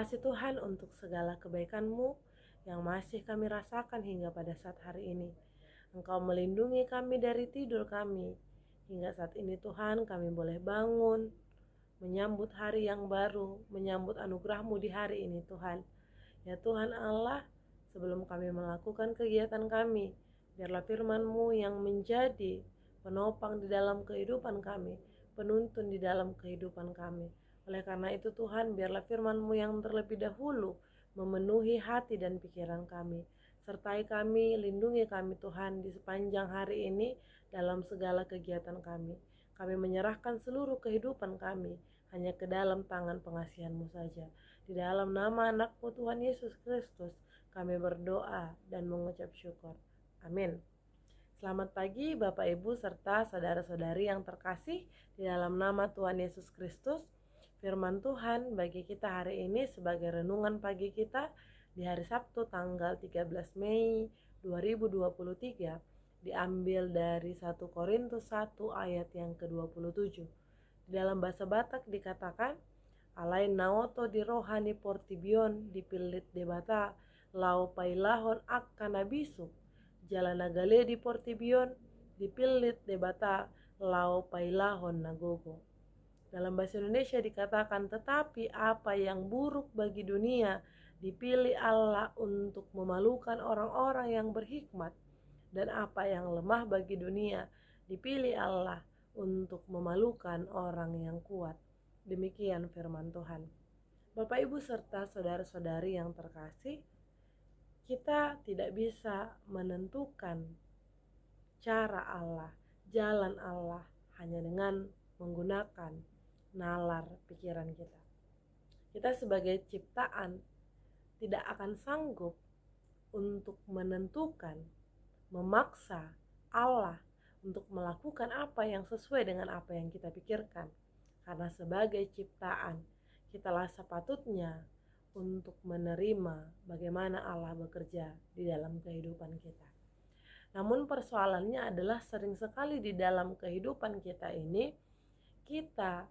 kasih Tuhan untuk segala kebaikan-Mu yang masih kami rasakan hingga pada saat hari ini. Engkau melindungi kami dari tidur kami. Hingga saat ini Tuhan, kami boleh bangun, menyambut hari yang baru, menyambut anugerah-Mu di hari ini Tuhan. Ya Tuhan Allah, sebelum kami melakukan kegiatan kami, biarlah firman-Mu yang menjadi penopang di dalam kehidupan kami, penuntun di dalam kehidupan kami. Oleh karena itu Tuhan, biarlah firman-Mu yang terlebih dahulu memenuhi hati dan pikiran kami. Sertai kami, lindungi kami Tuhan di sepanjang hari ini dalam segala kegiatan kami. Kami menyerahkan seluruh kehidupan kami hanya ke dalam tangan pengasihan-Mu saja. Di dalam nama anak-Mu Tuhan Yesus Kristus, kami berdoa dan mengucap syukur. Amin. Selamat pagi Bapak Ibu serta saudara-saudari yang terkasih di dalam nama Tuhan Yesus Kristus. Firman Tuhan bagi kita hari ini sebagai renungan pagi kita di hari Sabtu tanggal 13 Mei 2023 diambil dari 1 Korintus 1 ayat yang ke-27. Di dalam bahasa Batak dikatakan, alain naoto di rohani portibion dipilit debata lau pailahon akan abisu jalan nagale di portibion dipilit debata lau pailahon nagogo. Dalam bahasa Indonesia dikatakan, tetapi apa yang buruk bagi dunia dipilih Allah untuk memalukan orang-orang yang berhikmat, dan apa yang lemah bagi dunia dipilih Allah untuk memalukan orang yang kuat. Demikian firman Tuhan. Bapak Ibu serta saudara-saudari yang terkasih, kita tidak bisa menentukan cara Allah, jalan Allah hanya dengan menggunakan nalar pikiran kita. Kita sebagai ciptaan tidak akan sanggup untuk menentukan, memaksa Allah untuk melakukan apa yang sesuai dengan apa yang kita pikirkan. Karena sebagai ciptaan, kitalah sepatutnya untuk menerima bagaimana Allah bekerja di dalam kehidupan kita. Namun persoalannya adalah sering sekali di dalam kehidupan kita ini, kita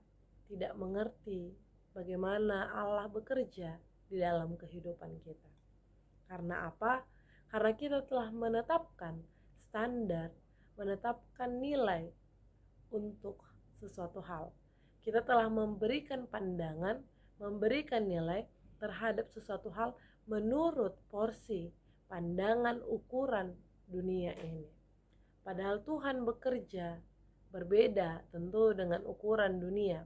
tidak mengerti bagaimana Allah bekerja di dalam kehidupan kita. Karena apa? Karena kita telah menetapkan standar, menetapkan nilai untuk sesuatu hal. Kita telah memberikan pandangan, memberikan nilai terhadap sesuatu hal menurut porsi, pandangan, ukuran dunia ini. Padahal Tuhan bekerja berbeda tentu dengan ukuran dunia.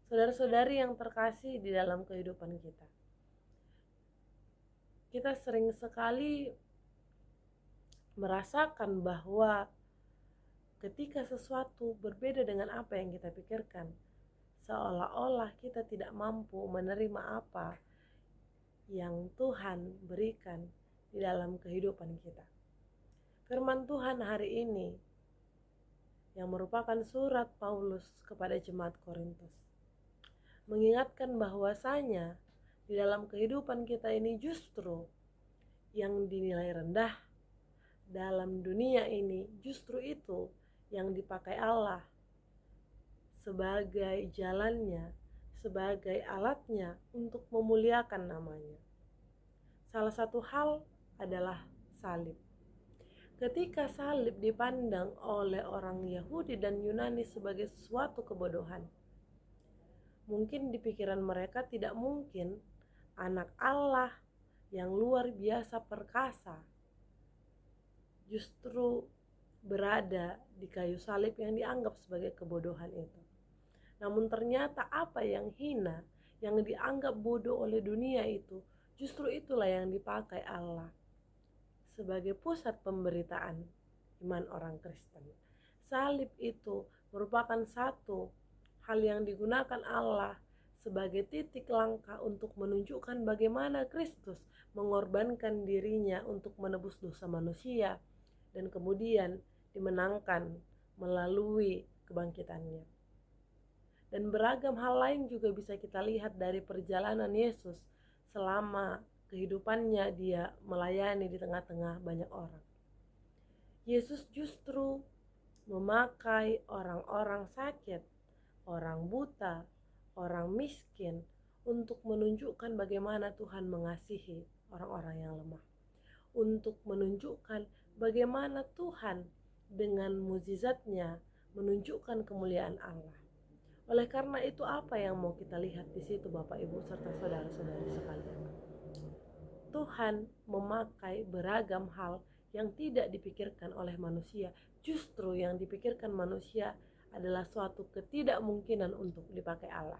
Saudara-saudari yang terkasih di dalam kehidupan kita, kita sering sekali merasakan bahwa ketika sesuatu berbeda dengan apa yang kita pikirkan, seolah-olah kita tidak mampu menerima apa yang Tuhan berikan di dalam kehidupan kita. Firman Tuhan hari ini yang merupakan surat Paulus kepada jemaat Korintus mengingatkan bahwasanya di dalam kehidupan kita ini justru yang dinilai rendah dalam dunia ini, justru itu yang dipakai Allah sebagai jalannya, sebagai alatnya untuk memuliakan namanya. Salah satu hal adalah salib. Ketika salib dipandang oleh orang Yahudi dan Yunani sebagai suatu kebodohan, mungkin di pikiran mereka tidak mungkin anak Allah yang luar biasa perkasa justru berada di kayu salib yang dianggap sebagai kebodohan itu. Namun ternyata apa yang hina, yang dianggap bodoh oleh dunia itu, justru itulah yang dipakai Allah sebagai pusat pemberitaan iman orang Kristen. Salib itu merupakan satu hal yang digunakan Allah sebagai titik langkah untuk menunjukkan bagaimana Kristus mengorbankan dirinya untuk menebus dosa manusia dan kemudian dimenangkan melalui kebangkitannya. Dan beragam hal lain juga bisa kita lihat dari perjalanan Yesus selama kehidupannya dia melayani di tengah-tengah banyak orang. Yesus justru memakai orang-orang sakit, orang buta, orang miskin untuk menunjukkan bagaimana Tuhan mengasihi orang-orang yang lemah, untuk menunjukkan bagaimana Tuhan dengan mukjizatnya menunjukkan kemuliaan Allah. Oleh karena itu, apa yang mau kita lihat di situ, Bapak, Ibu, serta saudara-saudari sekalian? Tuhan memakai beragam hal yang tidak dipikirkan oleh manusia. Justru yang dipikirkan manusia adalah suatu ketidakmungkinan untuk dipakai Allah.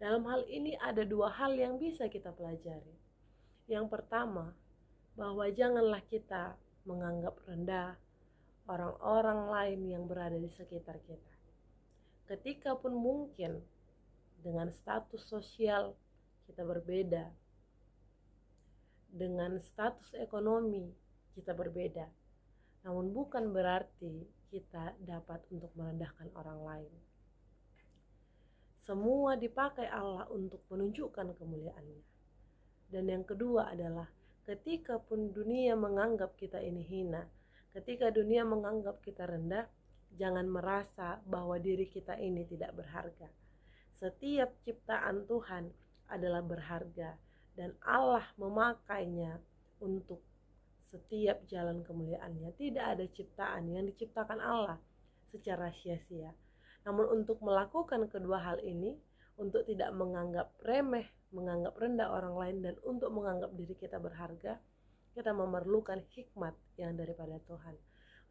Dalam hal ini ada dua hal yang bisa kita pelajari. Yang pertama, bahwa janganlah kita menganggap rendah orang-orang lain yang berada di sekitar kita. Ketika pun mungkin dengan status sosial kita berbeda, dengan status ekonomi kita berbeda, namun bukan berarti kita dapat untuk merendahkan orang lain. Semua dipakai Allah untuk menunjukkan kemuliaan-Nya. Dan yang kedua adalah ketika pun dunia menganggap kita ini hina, ketika dunia menganggap kita rendah, jangan merasa bahwa diri kita ini tidak berharga. Setiap ciptaan Tuhan adalah berharga dan Allah memakainya untuk setiap jalan kemuliaan-Nya. Tidak ada ciptaan yang diciptakan Allah secara sia-sia. Namun untuk melakukan kedua hal ini, untuk tidak menganggap remeh, menganggap rendah orang lain, dan untuk menganggap diri kita berharga, kita memerlukan hikmat yang daripada Tuhan.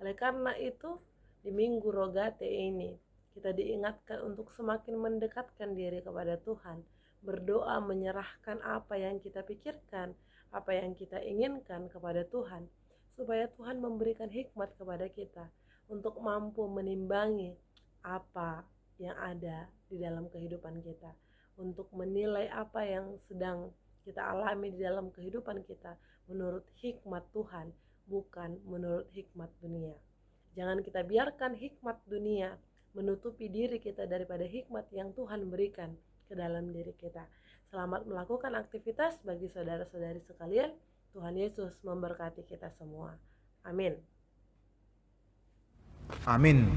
Oleh karena itu, di Minggu Rogate ini, kita diingatkan untuk semakin mendekatkan diri kepada Tuhan, berdoa menyerahkan apa yang kita pikirkan, apa yang kita inginkan kepada Tuhan, supaya Tuhan memberikan hikmat kepada kita untuk mampu menimbangi apa yang ada di dalam kehidupan kita, untuk menilai apa yang sedang kita alami di dalam kehidupan kita menurut hikmat Tuhan, bukan menurut hikmat dunia. Jangan kita biarkan hikmat dunia menutupi diri kita daripada hikmat yang Tuhan berikan ke dalam diri kita. Selamat melakukan aktivitas bagi saudara-saudari sekalian. Tuhan Yesus memberkati kita semua. Amin. Amin.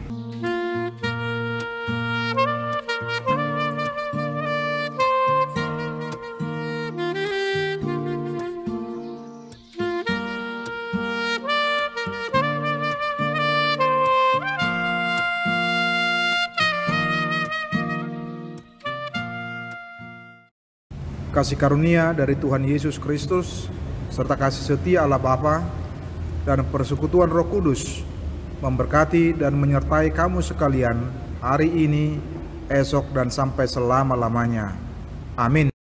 Kasih karunia dari Tuhan Yesus Kristus serta kasih setia Allah Bapa dan persekutuan Roh Kudus memberkati dan menyertai kamu sekalian hari ini, esok, dan sampai selama-lamanya. Amin.